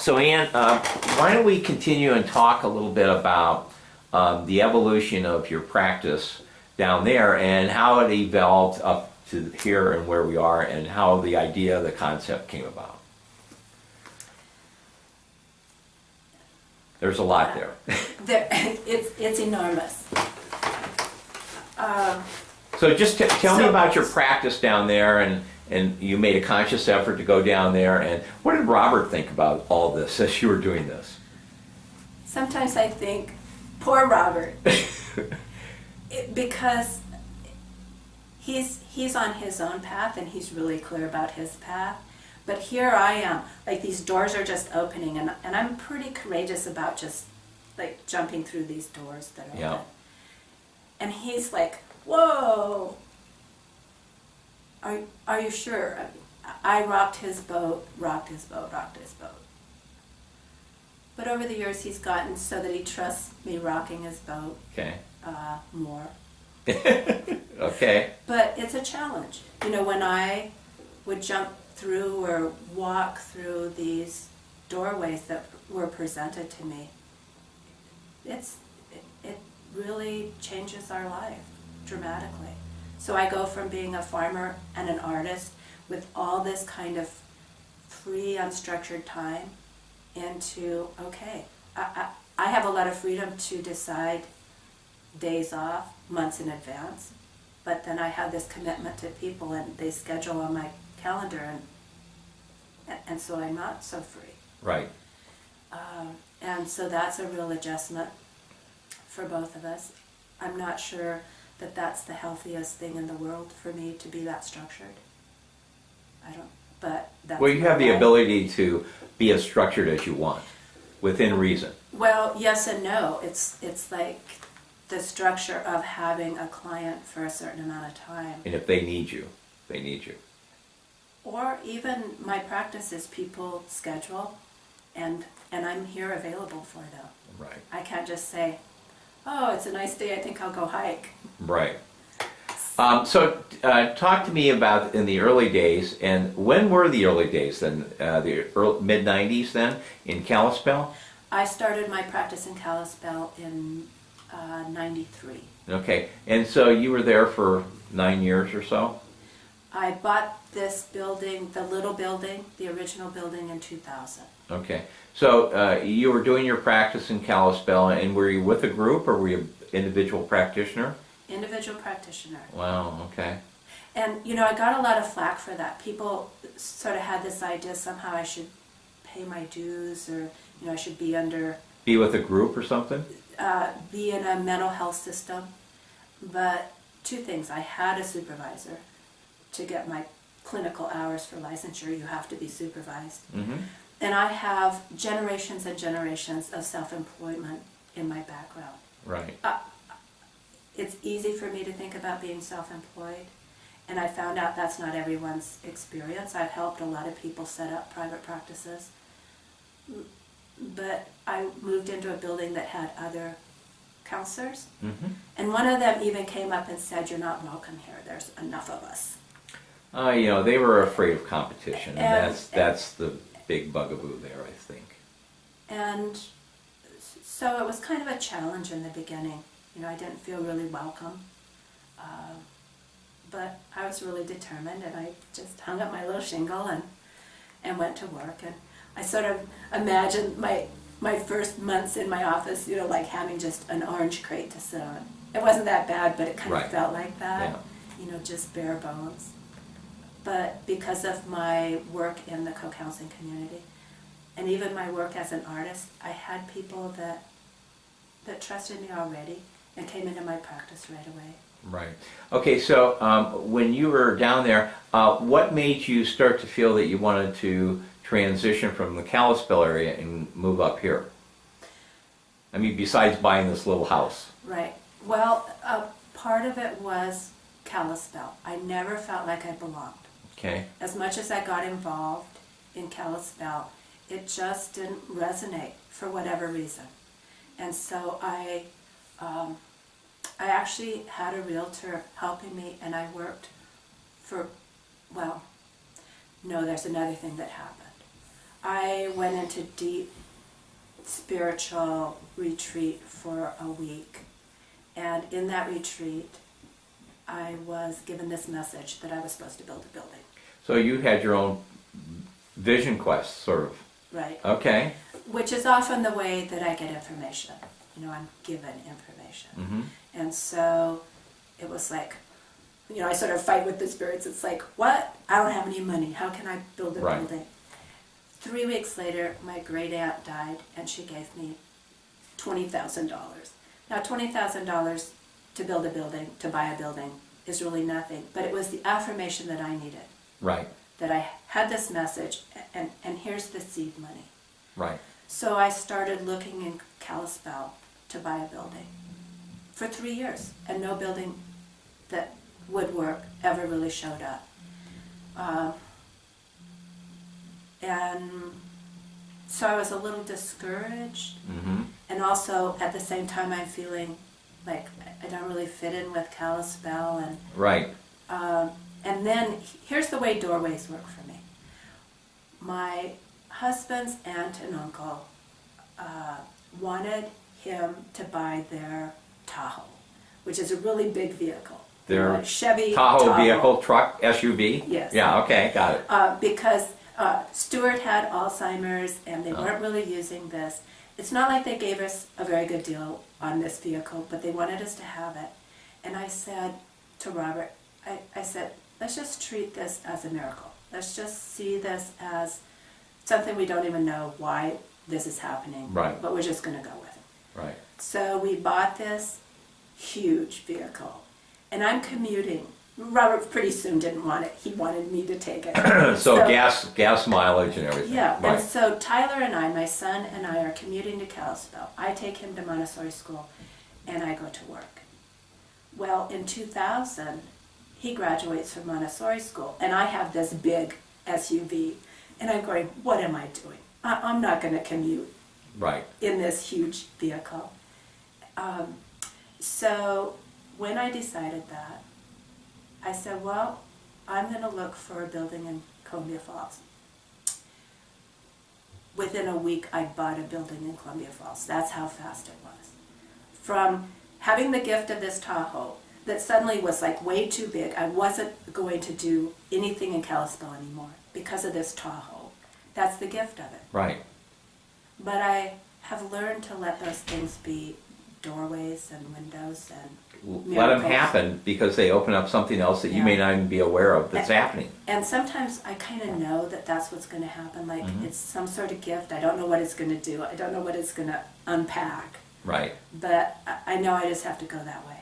So Ann, why don't we continue and talk a little bit about the evolution of your practice down there and how it evolved up to here and where we are and how the idea, the concept came about. There's a lot there. It's enormous. So just tell me about your practice down there, and you made a conscious effort to go down there, and what did Robert think about all this as you were doing this? Sometimes I think, poor Robert, because he's on his own path and he's really clear about his path. But here I am, like these doors are just opening, and I'm pretty courageous about just like jumping through these doors that are open. And he's like, whoa, are you sure? I rocked his boat. But over the years he's gotten so that he trusts me rocking his boat more. Okay. But it's a challenge. You know, when I would jump through or walk through these doorways that were presented to me, it really changes our life dramatically. So I go from being a farmer and an artist with all this kind of free, unstructured time into, okay, I have a lot of freedom to decide days off, months in advance, but then I have this commitment to people and they schedule on my calendar, and so I'm not so free. Right. And so that's a real adjustment for both of us. I'm not sure that that's the healthiest thing in the world for me to be that structured. I don't, but that's... Well, you have the ability to be as structured as you want, within reason. Well, yes and no. It's like the structure of having a client for a certain amount of time. And if they need you, they need you. Or even my practice is people schedule, and I'm here available for them. Right. I can't just say, oh, it's a nice day, I think I'll go hike. Right. So talk to me about in the early days, and when were the early days then? The mid-90s then, in Kalispell? I started my practice in Kalispell in 93. Okay, and so you were there for 9 years or so? I bought this building, the little building, the original building, in 2000. Okay, so you were doing your practice in Kalispell, and were you with a group or were you an individual practitioner? Individual practitioner. Wow, okay. And, you know, I got a lot of flack for that. People sort of had this idea somehow I should pay my dues, or, you know, I should be under... Be with a group or something? Be in a mental health system. But two things. I had a supervisor. To get my clinical hours for licensure, you have to be supervised. Mm-hmm. And I have generations and generations of self-employment in my background. Right. It's easy for me to think about being self-employed, and I found out that's not everyone's experience. I've helped a lot of people set up private practices, but I moved into a building that had other counselors, and one of them even came up and said, "You're not welcome here. There's enough of us." You know, they were afraid of competition, and that's the big bugaboo there, I think. And so it was kind of a challenge in the beginning. You know, I didn't feel really welcome, but I was really determined, and I just hung up my little shingle and went to work. And I sort of imagined my first months in my office, you know, like having just an orange crate to sit on. It wasn't that bad, but it kind of felt like that, you know, just bare bones. But because of my work in the co-counseling community, and even my work as an artist, I had people that trusted me already and came into my practice right away. Right. Okay, so when you were down there, what made you start to feel that you wanted to transition from the Kalispell area and move up here? I mean, besides buying this little house. Right. Well, part of it was Kalispell. I never felt like I belonged. Okay. As much as I got involved in Kalispell, it just didn't resonate for whatever reason. And so I actually had a realtor helping me, and I worked for, well, no, there's another thing that happened. I went into deep spiritual retreat for a week. And in that retreat, I was given this message that I was supposed to build a building. So you had your own vision quest, sort of. Right. Okay. Which is often the way that I get information. You know, I'm given information. Mm-hmm. And so it was like, you know, I sort of fight with the spirits. It's like, what? I don't have any money. How can I build a Right. building? 3 weeks later, my great aunt died, and she gave me $20,000. Now, $20,000 to build a building, to buy a building, is really nothing. But it was the affirmation that I needed. Right. That I had this message, and here's the seed money. Right. So I started looking in Kalispell to buy a building for 3 years, and no building that would work ever really showed up. And so I was a little discouraged, Mm-hmm. and also at the same time I'm feeling like I don't really fit in with Kalispell, and Right. and then here's the way doorways work for me. My husband's aunt and uncle wanted him to buy their Tahoe, which is a really big vehicle. Their Chevy Tahoe vehicle, truck, SUV? Yes. Yeah, okay, got it. Because Stuart had Alzheimer's and they weren't really using this. It's not like they gave us a very good deal on this vehicle, but they wanted us to have it. And I said to Robert, I said, let's just treat this as a miracle. Let's just see this as something we don't even know why this is happening. Right. But we're just going to go with it. Right. So we bought this huge vehicle. And I'm commuting. Robert pretty soon didn't want it. He wanted me to take it. So gas mileage and everything. Yeah, Right. and so Tyler and I, my son and I, are commuting to Kalispell. I take him to Montessori school, and I go to work. Well, in 2000, he graduates from Montessori school, and I have this big SUV, and I'm going, what am I doing? I'm not going to commute Right. in this huge vehicle. So when I decided that, I said, well, I'm going to look for a building in Columbia Falls. Within a week, I bought a building in Columbia Falls. That's how fast it was. From having the gift of this Tahoe that suddenly was like way too big, I wasn't going to do anything in Kalispell anymore because of this Tahoe. That's the gift of it. Right. But I have learned to let those things be doorways and windows and Let them miracles. happen because they open up something else that you may Yeah. not even be aware of that's happening. And sometimes I kind of know that that's what's going to happen. Like it's some sort of gift. I don't know what it's going to do. I don't know what it's going to unpack. Right. But I know I just have to go that way.